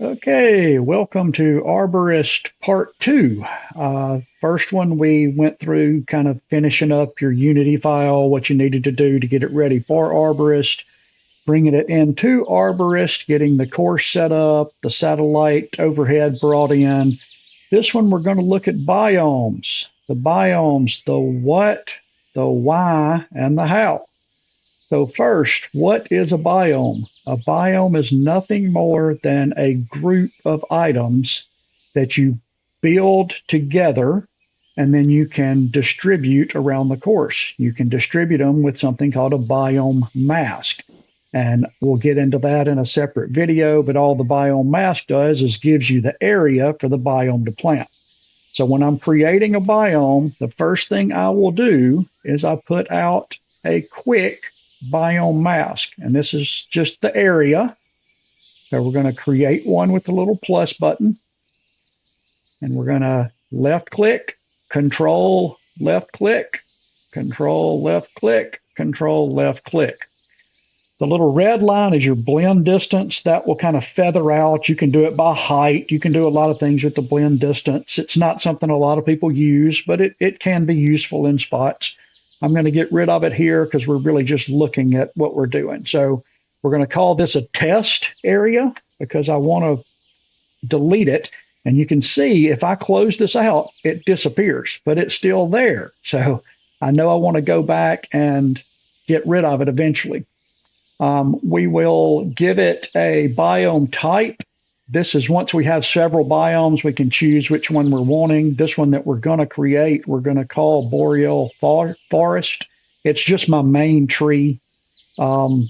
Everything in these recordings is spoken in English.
Okay, welcome to Arborist Part 2. First one, we went through kind of finishing up your Unity file, what you needed to do to get it ready for Arborist, bringing it into Arborist, getting the course set up, the satellite overhead brought in. This one, we're going to look at biomes. The biomes, the what, the why, and the how. So first, what is a biome? A biome is nothing more than a group of items that you build together and then you can distribute around the course. You can distribute them with something called a biome mask. And we'll get into that in a separate video, but all the biome mask does is gives you the area for the biome to plant. So when I'm creating a biome, the first thing I will do is I put out a quick biome mask, and this is just the area. So we're going to create one with the little plus button, and we're going to left click, control left click, control left click, control left click. The little red line is your blend distance. That will kind of feather out. You can do it by height. You can do a lot of things with the blend distance. It's not something a lot of people use, but it can be useful in spots. I'm going to get rid of it here because we're really just looking at what we're doing. So we're going to call this a test area because I want to delete it. And you can see if I close this out, it disappears, but it's still there. So I know I want to go back and get rid of it eventually. We will give it a biome type. This is once we have several biomes, we can choose which one we're wanting. This one that we're going to create, we're going to call Boreal Forest. It's just my main tree. So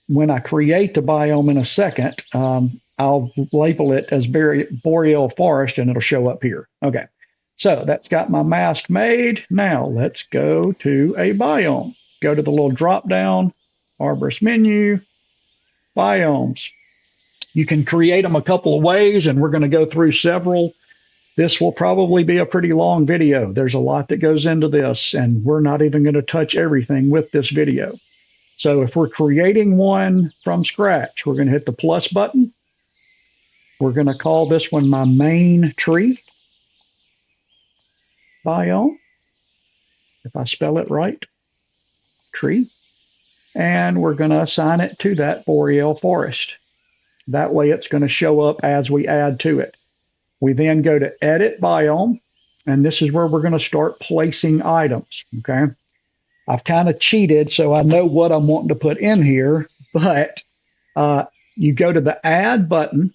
when I create the biome in a second, I'll label it as Boreal Forest and it'll show up here. Okay, so that's got my mask made. Now let's go to a biome. Go to the little drop down, Arborist menu, biomes. You can create them a couple of ways, and we're going to go through several. This will probably be a pretty long video. There's a lot that goes into this, and we're not even going to touch everything with this video. So if we're creating one from scratch, we're going to hit the plus button. We're going to call this one my main tree biome, if I spell it right, tree. And we're going to assign it to that Boreal Forest. That way it's going to show up as we add to it. We then go to Edit Biome, and this is where we're going to start placing items, okay? I've kind of cheated, so I know what I'm wanting to put in here, but you go to the Add button,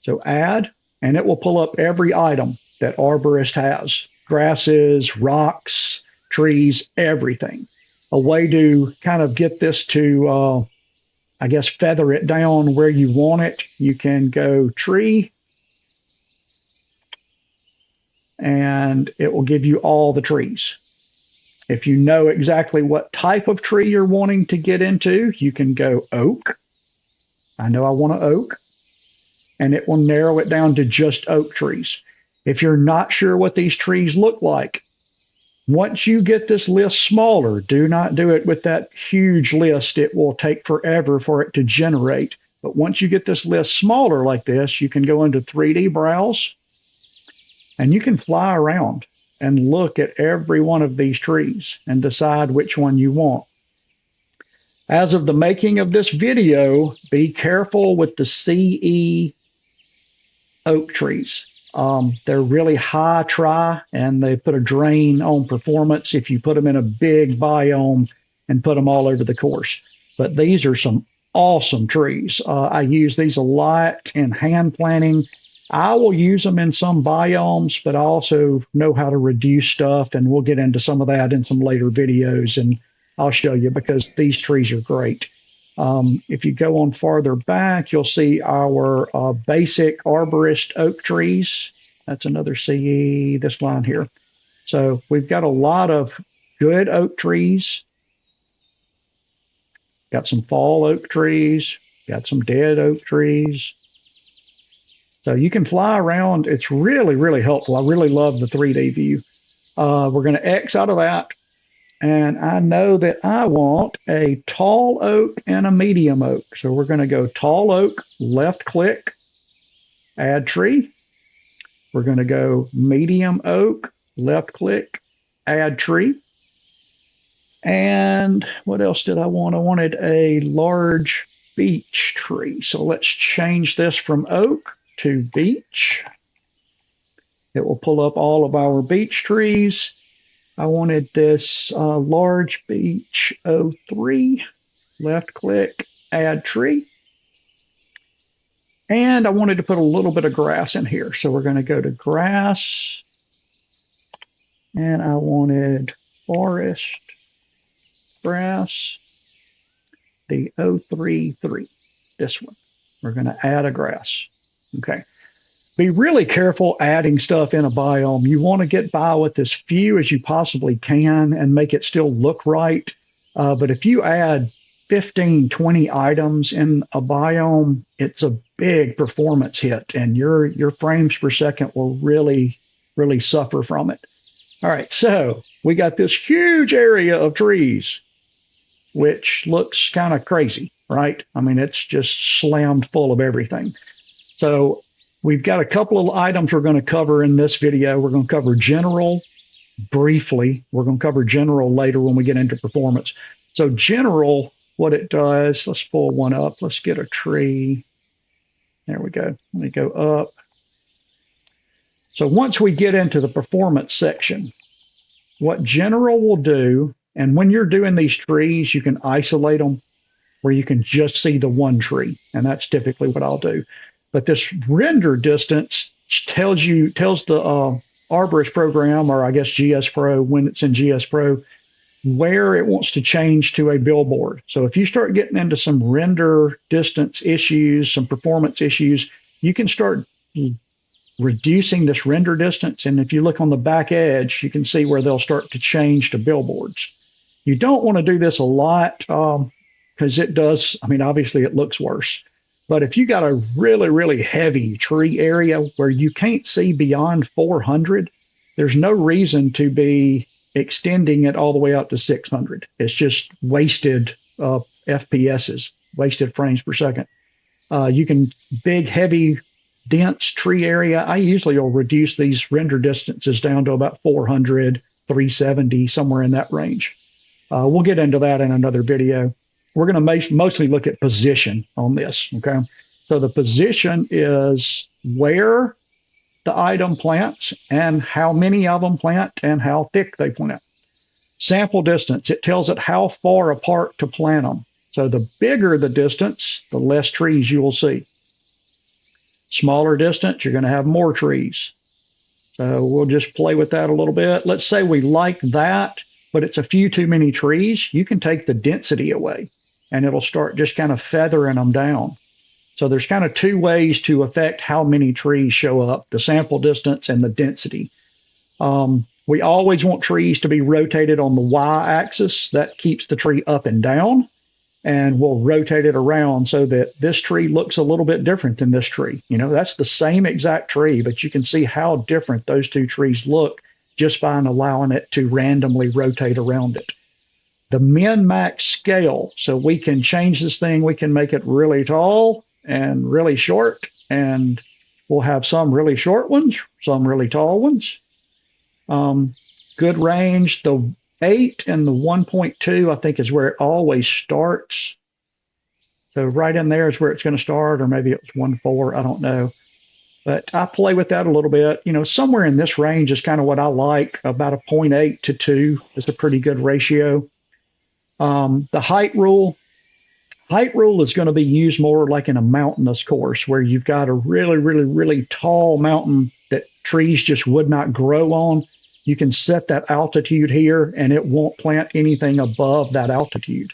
so Add, and it will pull up every item that Arborist has. Grasses, rocks, trees, everything. A way to kind of get this to, I guess, feather it down where you want it. You can go tree, and it will give you all the trees. If you know exactly what type of tree you're wanting to get into, you can go oak. I know I want an oak, and it will narrow it down to just oak trees. If you're not sure what these trees look like, once you get this list smaller, do not do it with that huge list. It will take forever for it to generate. But once you get this list smaller like this, you can go into 3D Browse, and you can fly around and look at every one of these trees and decide which one you want. As of the making of this video, be careful with the CE oak trees. They're really high try, and they put a drain on performance if you put them in a big biome and put them all over the course. But these are some awesome trees. I use these a lot in hand planting. I will use them in some biomes, but I also know how to reduce stuff, and we'll get into some of that in some later videos, and I'll show you because these trees are great. If you go on farther back, you'll see our basic arborist oak trees. That's another CE, this line here. So we've got a lot of good oak trees. Got some fall oak trees. Got some dead oak trees. So you can fly around. It's really, really helpful. I really love the 3D view. We're going to X out of that. And I know that I want a tall oak and a medium oak. So we're going to go tall oak, left click, add tree. We're going to go medium oak, left click, add tree. And what else did I want? I wanted a large beech tree. So let's change this from oak to beech. It will pull up all of our beech trees. I wanted this large beech 03. Left click, add tree. And I wanted to put a little bit of grass in here. So we're going to go to grass. And I wanted forest grass, the 033, this one. We're going to add a grass. Okay. Be really careful adding stuff in a biome. You want to get by with as few as you possibly can and make it still look right. But if you add 15, 20 items in a biome, it's a big performance hit, and your frames per second will really, really suffer from it. All right, so we got this huge area of trees, which looks kind of crazy, right? I mean, it's just slammed full of everything. So we've got a couple of items we're going to cover in this video. We're going to cover general briefly. We're going to cover general later when we get into performance. So general, what it does, let's pull one up. Let's get a tree. There we go. Let me go up. So once we get into the performance section, what general will do, and when you're doing these trees, you can isolate them where you can just see the one tree. And that's typically what I'll do. But this render distance tells the Arborist program, or I guess GS Pro, when it's in GS Pro, where it wants to change to a billboard. So if you start getting into some render distance issues, some performance issues, you can start reducing this render distance. And if you look on the back edge, you can see where they'll start to change to billboards. You don't want to do this a lot because it does, I mean, obviously it looks worse. But if you got a really, really heavy tree area where you can't see beyond 400, there's no reason to be extending it all the way out to 600. It's just wasted FPSs, wasted frames per second. You can, big, heavy, dense tree area, I usually will reduce these render distances down to about 400, 370, somewhere in that range. We'll get into that in another video. We're going to mostly look at position on this, okay? So the position is where the item plants and how many of them plant and how thick they plant. Sample distance, it tells it how far apart to plant them. So the bigger the distance, the less trees you will see. Smaller distance, you're going to have more trees. So we'll just play with that a little bit. Let's say we like that, but it's a few too many trees. You can take the density away, and it'll start just kind of feathering them down. So there's kind of two ways to affect how many trees show up, the sample distance and the density. We always want trees to be rotated on the y-axis. That keeps the tree up and down, and we'll rotate it around so that this tree looks a little bit different than this tree. You know, that's the same exact tree, but you can see how different those two trees look just by allowing it to randomly rotate around it. The min-max scale, so we can change this thing. We can make it really tall and really short, and we'll have some really short ones, some really tall ones. Good range, the 8 and the 1.2, I think, is where it always starts. So right in there is where it's going to start, or maybe it's 1.4, I don't know. But I play with that a little bit. You know, somewhere in this range is kind of what I like. About a 0.8 to 2 is a pretty good ratio. The height rule is going to be used more like in a mountainous course where you've got a really, really, really tall mountain that trees just would not grow on. You can set that altitude here, and it won't plant anything above that altitude.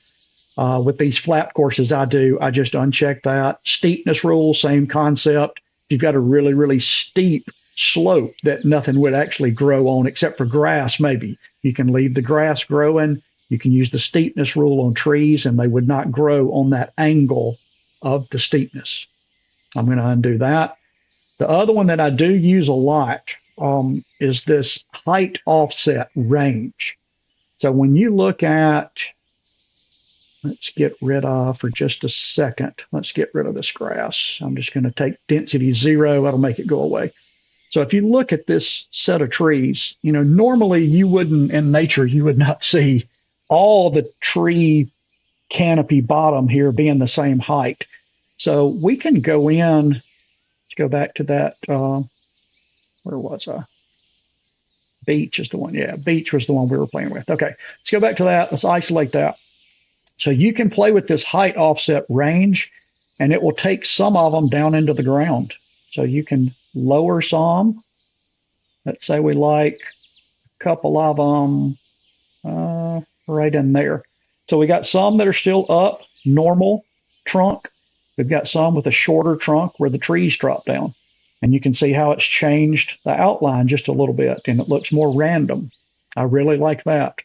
With these flat courses I just uncheck that. Steepness rule, same concept. If you've got a really, really steep slope that nothing would actually grow on except for grass, maybe. You can leave the grass growing. You can use the steepness rule on trees, and they would not grow on that angle of the steepness. I'm going to undo that. The other one that I do use a lot is this height offset range. So when you look at, let's get rid of for just a second. Let's get rid of this grass. I'm just going to take density 0. That'll make it go away. So if you look at this set of trees, normally you wouldn't, in nature, you would not see all the tree canopy bottom here being the same height. So we can go in, let's go back to that, where was I? Beach is the one. Yeah, beach was the one we were playing with. Okay, let's go back to that. Let's isolate that. So you can play with this height offset range, and it will take some of them down into the ground. So you can lower some. Let's say we like a couple of them right in there. So we got some that are still up, normal trunk. We've got some with a shorter trunk where the trees drop down. And you can see how it's changed the outline just a little bit, and it looks more random. I really like that.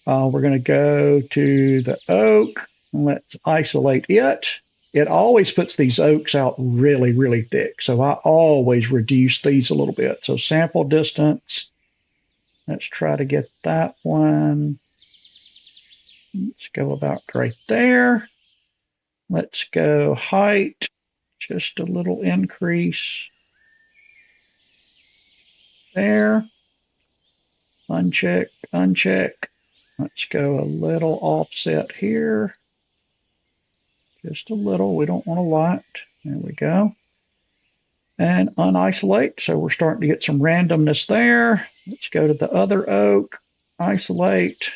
We're going to go to the oak, and let's isolate it. It always puts these oaks out really, really thick, so I always reduce these a little bit. So sample distance, let's try to get that one. Let's go about right there. Let's go height, just a little increase there. Uncheck, uncheck. Let's go a little offset here. Just a little. We don't want a lot. There we go. And unisolate. So we're starting to get some randomness there. Let's go to the other oak. Isolate.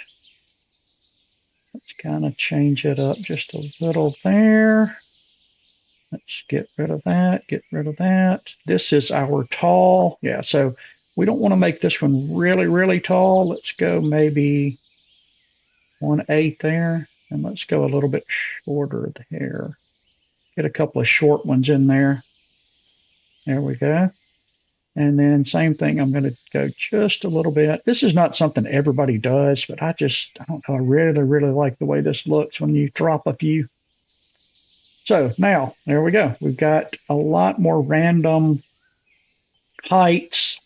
Let's kind of change it up just a little there. Let's get rid of that. Get rid of that. This is our tall. Yeah, so we don't want to make this one really, really tall. Let's go maybe 1/8 there. And let's go a little bit shorter there. Get a couple of short ones in there. There we go. And then same thing, I'm going to go just a little bit. This is not something everybody does, but I don't know, I really, really like the way this looks when you drop a few. So now, there we go. We've got a lot more random heights,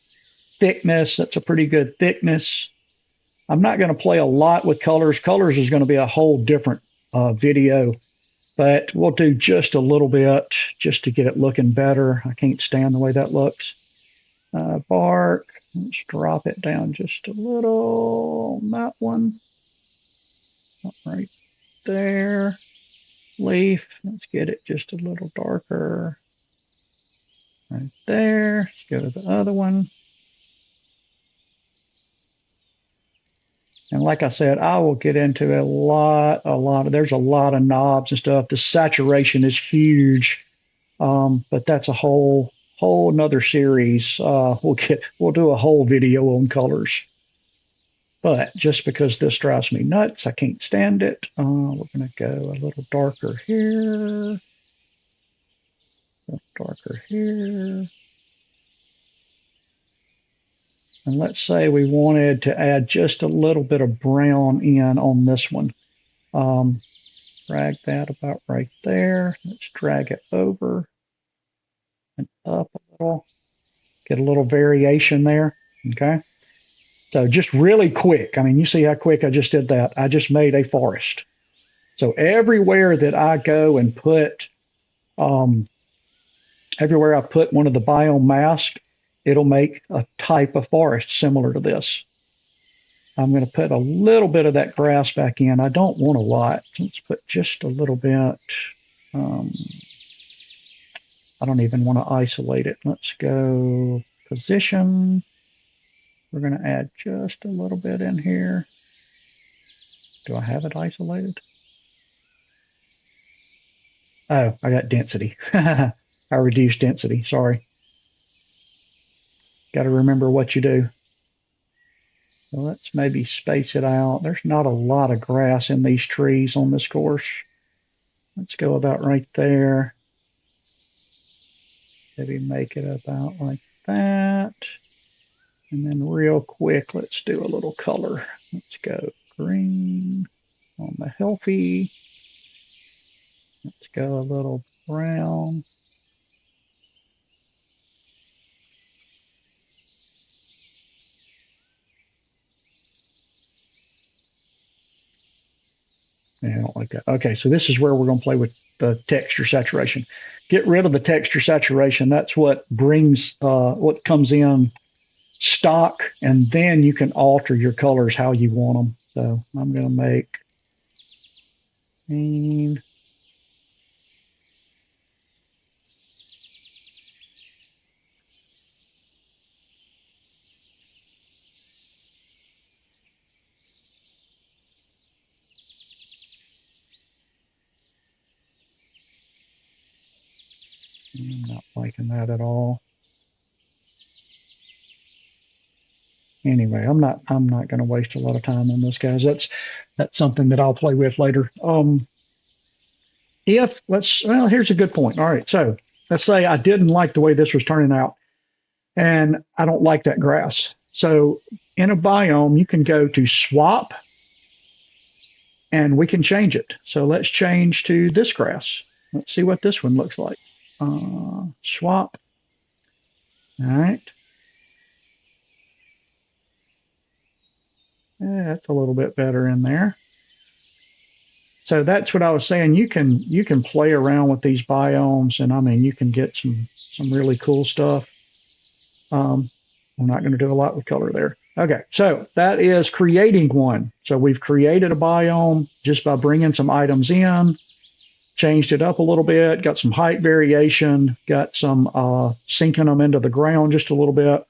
thickness. That's a pretty good thickness. I'm not going to play a lot with colors. Colors is going to be a whole different video, but we'll do just a little bit just to get it looking better. I can't stand the way that looks. Bark, let's drop it down just a little. That one, right there. Leaf, let's get it just a little darker. Right there. Let's go to the other one. And like I said, I will get into a lot of, there's a lot of knobs and stuff. The saturation is huge, but that's a whole nother series. We'll do a whole video on colors. But just because this drives me nuts, I can't stand it. We're going to go a little darker here. A little darker here. And let's say we wanted to add just a little bit of brown in on this one. Drag that about right there. Let's drag it over and up a little. Get a little variation there. Okay. So just really quick. I mean, you see how quick I just did that. I just made a forest. So everywhere that I go and put, everywhere I put one of the biome masks, it'll make a type of forest similar to this. I'm going to put a little bit of that grass back in. I don't want a lot. Let's put just a little bit. I don't even want to isolate it. Let's go position. We're going to add just a little bit in here. Do I have it isolated? Oh, I got density. I reduced density. Sorry. Got to remember what you do. So let's maybe space it out. There's not a lot of grass in these trees on this course. Let's go about right there. Maybe make it about like that. And then real quick, let's do a little color. Let's go green on the healthy. Let's go a little brown. don't like that. Okay, so this is where we're going to play with the texture saturation. Get rid of the texture saturation. That's what brings what comes in stock, and then you can alter your colors how you want them. So I'm going to make green. I'm not liking that at all. Anyway, I'm not going to waste a lot of time on this, guys. That's something that I'll play with later. Well, here's a good point. All right, so let's say I didn't like the way this was turning out, and I don't like that grass. So in a biome, you can go to swap, and we can change it. So let's change to this grass. Let's see what this one looks like. Swap. All right. Yeah, that's a little bit better in there. So that's what I was saying. You can play around with these biomes, and I mean you can get some really cool stuff. We're not going to do a lot with color there. Okay, so that is creating one. So we've created a biome just by bringing some items in, changed it up a little bit, got some height variation, got some sinking them into the ground just a little bit.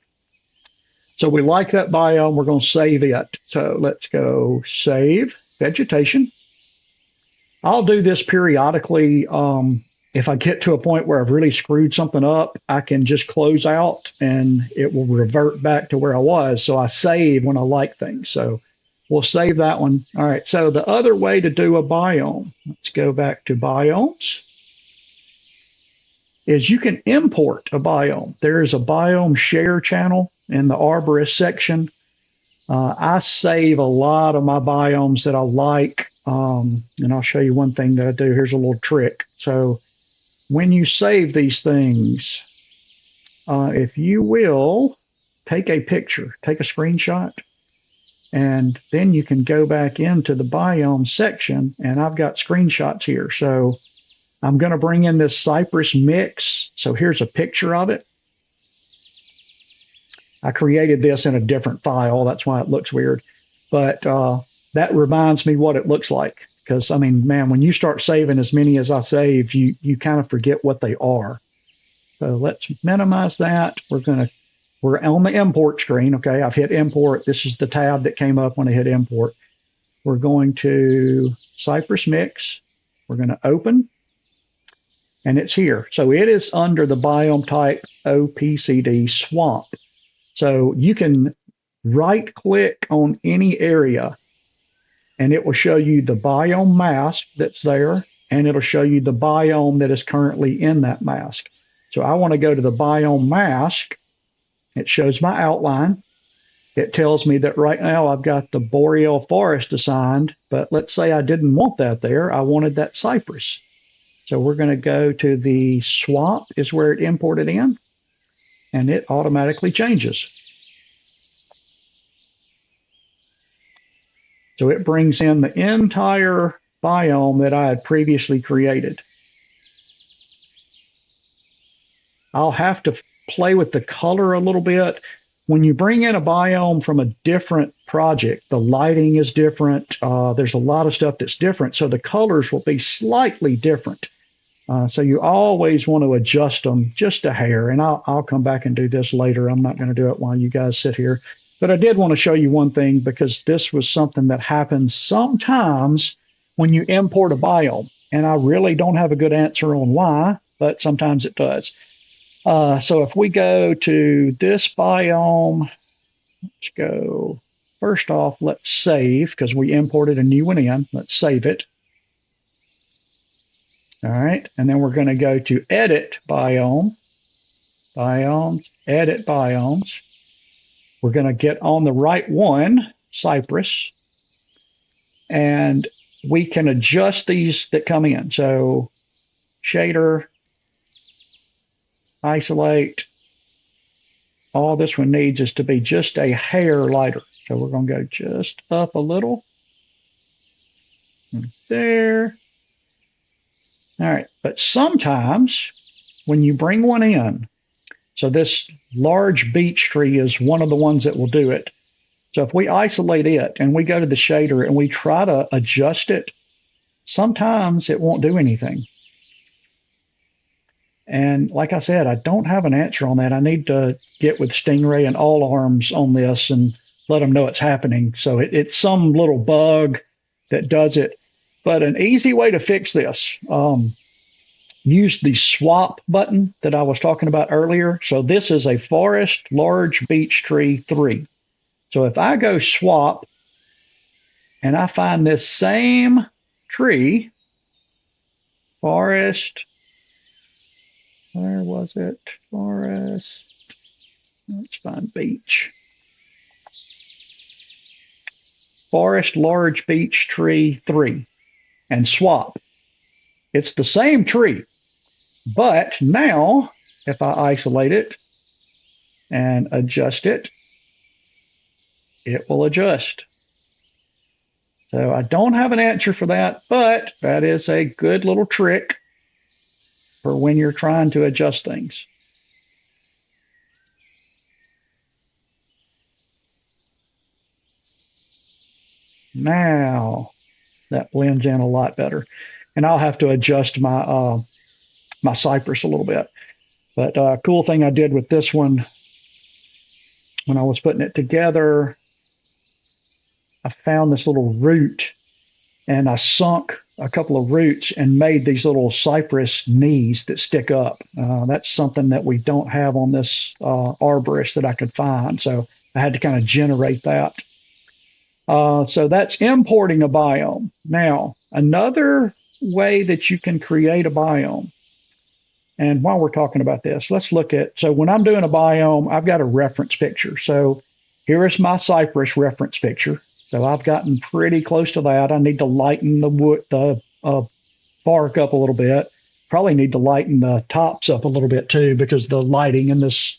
So we like that biome. We're going to save it. So let's go save vegetation. I'll do this periodically. If I get to a point where I've really screwed something up, I can just close out and it will revert back to where I was. So I save when I like things. So we'll save that one. All right. So the other way to do a biome, let's go back to biomes, is you can import a biome. There is a biome share channel in the Arborist section. I save a lot of my biomes that I like. And I'll show you one thing that I do. Here's a little trick. So when you save these things, if you will take a picture, take a screenshot, and then you can go back into the biome section, and I've got screenshots here. So I'm going to bring in this cypress mix. So here's a picture of it. I created this in a different file. That's why it looks weird. But that reminds me what it looks like. Because, I mean, man, when you start saving as many as I save, you kind of forget what they are. So let's minimize that. We're on the import screen. Okay, I've hit import. This is the tab that came up when I hit import. We're going to Cypress Mix. We're going to open. And it's here. So it is under the biome type OPCD swamp. So you can right click on any area and it will show you the biome mask that's there, and it'll show you the biome that is currently in that mask. So I want to go to the biome mask. It shows my outline. It tells me that right now I've got the boreal forest assigned, but let's say I didn't want that there. I wanted that cypress. So we're going to go to the swamp is where it imported in, and it automatically changes. So it brings in the entire biome that I had previously created. I'll have to play with the color a little bit. When you bring in a biome from a different project, the lighting is different. There's a lot of stuff that's different. So the colors will be slightly different. So you always want to adjust them just a hair. And I'll come back and do this later. I'm not going to do it while you guys sit here. But I did want to show you one thing because this was something that happens sometimes when you import a biome. And I really don't have a good answer on why, but sometimes it does. So if we go to this biome, let's go, first off, let's save because we imported a new one in. Let's save it. All right. And then we're going to go to edit biome, biomes, edit biomes. We're going to get on the right one, cypress, and we can adjust these that come in. So shader, isolate. All this one needs is to be just a hair lighter. So we're going to go just up a little. there. All right, but sometimes when you bring one in, so this large beech tree is one of the ones that will do it. So if we isolate it and we go to the shader and we try to adjust it, sometimes it won't do anything. And like I said, I don't have an answer on that. I need to get with Stingray and All Arms on this and let them know it's happening. So it's some little bug that does it. But an easy way to fix this, use the swap button that I was talking about earlier. So this is a Forest Large Beech Tree 3. So if I go swap and I find this same tree, Forest, where was it? Forest, let's find beech. Forest Large Beech Tree 3 and swap. It's the same tree, but now if I isolate it and adjust it, it will adjust. So I don't have an answer for that, but that is a good little trick for when you're trying to adjust things. Now that blends in a lot better. And I'll have to adjust my my cypress a little bit. But cool thing I did with this one, when I was putting it together, I found this little root and I sunk a couple of roots and made these little cypress knees that stick up. That's something that we don't have on this arborist that I could find. So I had to kind of generate that. So that's importing a biome. Now, another way that you can create a biome, and while we're talking about this, let's look at, so when I'm doing a biome, I've got a reference picture. So here is my cypress reference picture. So I've gotten pretty close to that. I need to lighten the wood, the bark up a little bit. Probably need to lighten the tops up a little bit too, because the lighting in this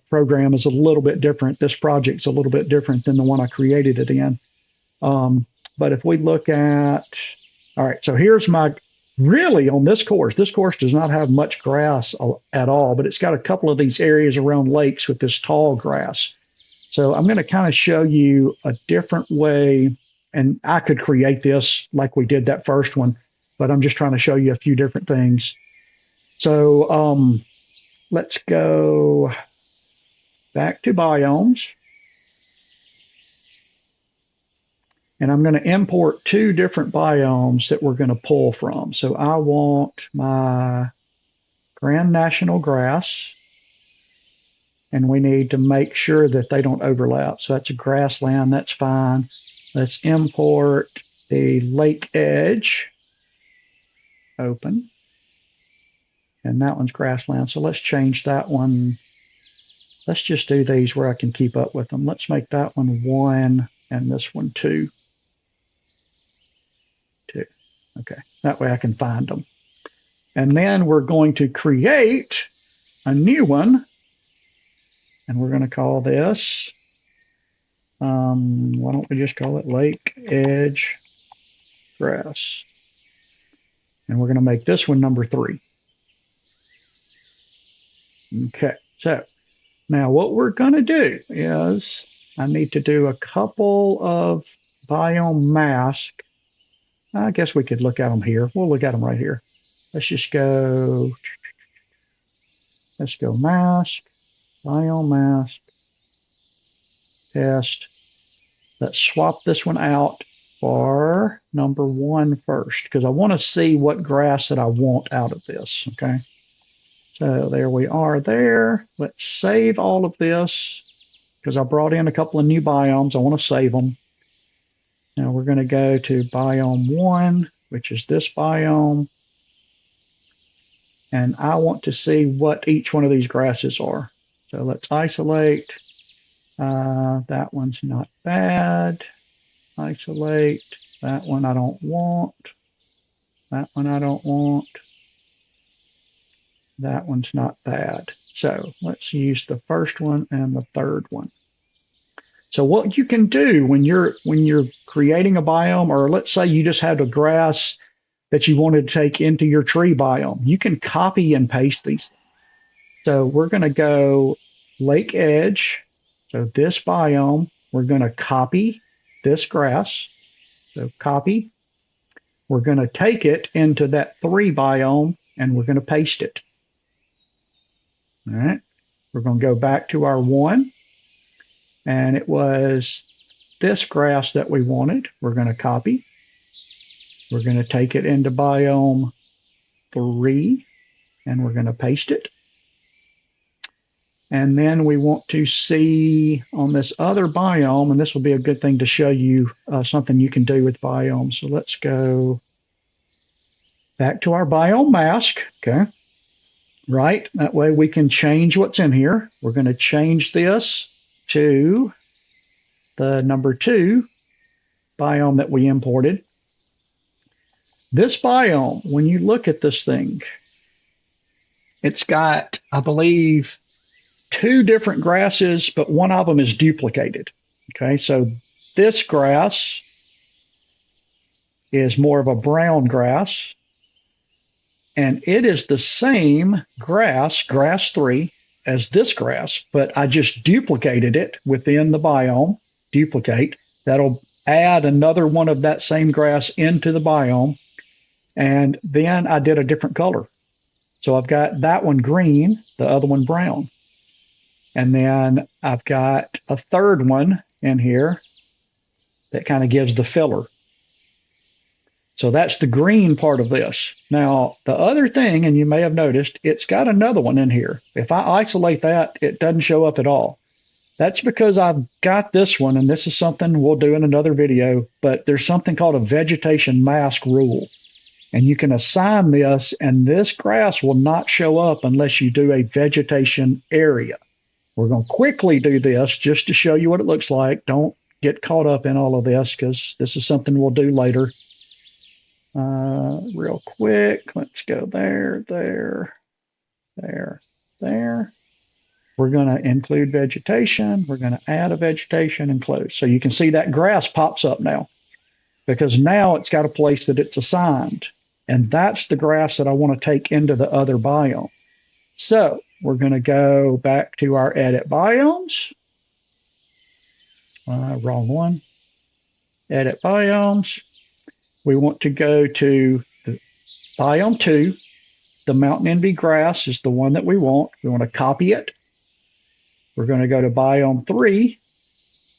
program is a little bit different. This project's a little bit different than the one I created it in. But if we look at, all right, so here's my, really on this course does not have much grass at all, but it's got a couple of these areas around lakes with this tall grass. So I'm going to kind of show you a different way, and I could create this like we did that first one, but I'm just trying to show you a few different things. So let's go back to biomes. And I'm going to import two different biomes that we're going to pull from. So I want my Grand National Grass, and we need to make sure that they don't overlap. So that's a grassland, that's fine. Let's import the lake edge, open. And that one's grassland. So let's change that one. Let's just do these where I can keep up with them. Let's make that one 1 and this one 2. 2. Okay, that way I can find them. And then we're going to create a new one. And we're going to call this, why don't we just call it Lake Edge Grass. And we're going to make this one number 3. Okay, so now what we're going to do is I need to do a couple of biome masks. I guess we could look at them here. We'll look at them right here. Let's go mask, biome mask, test. Let's swap this one out for number 1 first, because I want to see what grass that I want out of this, okay? So there we are there. Let's save all of this, because I brought in a couple of new biomes. I want to save them. Now we're going to go to biome 1, which is this biome. And I want to see what each one of these grasses are. So let's isolate. That one's not bad. Isolate. That one I don't want. That one I don't want. That one's not bad. So let's use the first one and the third one. So what you can do when you're creating a biome, or let's say you just had a grass that you wanted to take into your tree biome, you can copy and paste these. So we're going to go lake edge. So this biome, we're going to copy this grass. So copy. We're going to take it into that 3 biome and we're going to paste it. All right. We're going to go back to our 1. And it was this grass that we wanted. We're going to copy. We're going to take it into biome 3 and we're going to paste it. And then we want to see on this other biome, and this will be a good thing to show you something you can do with biomes. So let's go back to our biome mask. Okay. Right. That way we can change what's in here. We're going to change this to the number 2 biome that we imported. This biome, when you look at this thing, it's got, I believe, 2 different grasses, but one of them is duplicated. Okay, so this grass is more of a brown grass, and it is the same grass, grass 3, as this grass, but I just duplicated it within the biome. Duplicate. That'll add another one of that same grass into the biome, and then I did a different color. So I've got that one green, the other one brown. And then I've got a third one in here that kind of gives the filler. So that's the green part of this. Now, the other thing, and you may have noticed, it's got another one in here. If I isolate that, it doesn't show up at all. That's because I've got this one, and this is something we'll do in another video, but there's something called a vegetation mask rule. And you can assign this, and this grass will not show up unless you do a vegetation area. We're going to quickly do this just to show you what it looks like. Don't get caught up in all of this because this is something we'll do later. Real quick, let's go there, there, there, there. We're going to include vegetation. We're going to add a vegetation and close. So you can see that grass pops up now because now it's got a place that it's assigned. And that's the grass that I want to take into the other biome. So we're going to go back to our edit biomes. Wrong one. Edit biomes. We want to go to the biome 2. The mountain envy grass is the one that we want. We want to copy it. We're going to go to biome 3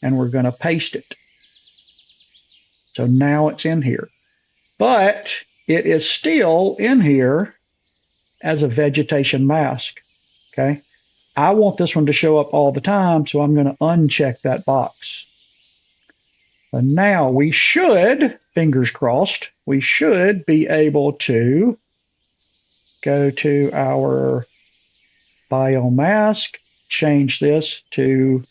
and we're going to paste it. So now it's in here. But it is still in here as a vegetation mask. Okay. I want this one to show up all the time, so I'm going to uncheck that box. And now we should, fingers crossed, we should be able to go to our biome mask, change this to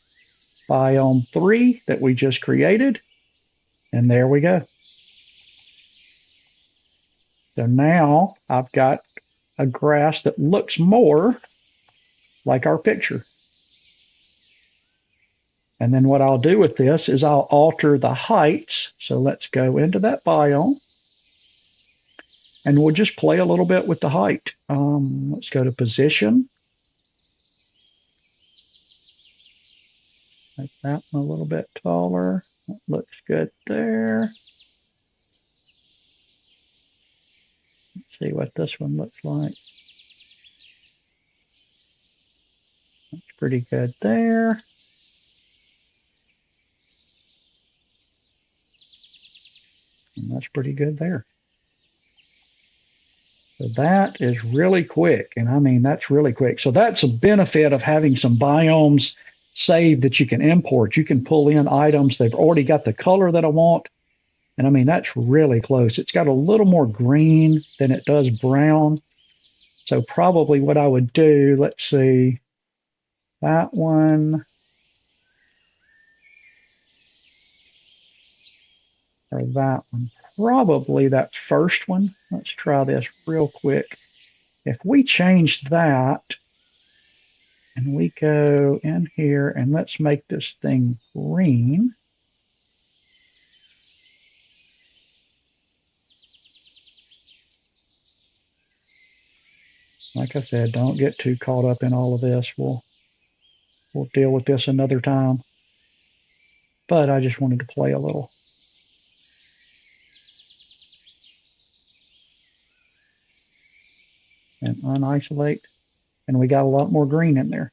biome 3 that we just created, and there we go. So now I've got a grass that looks more like our picture. And then what I'll do with this is I'll alter the heights. So let's go into that biome. And we'll just play a little bit with the height. Let's go to position. Make that one a little bit taller. That looks good there. Let's see what this one looks like. That's pretty good there. And that's pretty good there. So that is really quick. And I mean, that's really quick. So that's a benefit of having some biomes saved that you can import. You can pull in items. They've already got the color that I want. And I mean, that's really close. It's got a little more green than it does brown. So probably what I would do, let's see, that one, or that one. Probably that first one. Let's try this real quick. If we change that And we go in here and let's make this thing green. Like I said, don't get too caught up in all of this. We'll deal with this another time. But I just wanted to play a little. And unisolate. And we got a lot more green in there.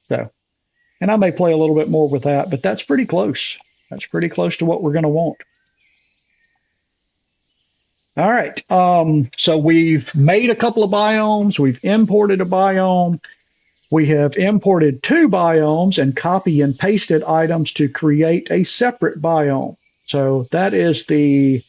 So, and I may play a little bit more with that, but that's pretty close. That's pretty close to what we're going to want. All right. So we've made a couple of biomes. We've imported a biome. We have imported 2 biomes and copy and pasted items to create a separate biome. So that is the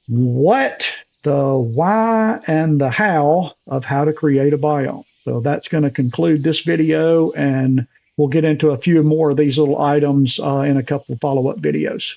what, the why, and the how of how to create a biome. So that's going to conclude this video, and we'll get into a few more of these little items in a couple of follow-up videos.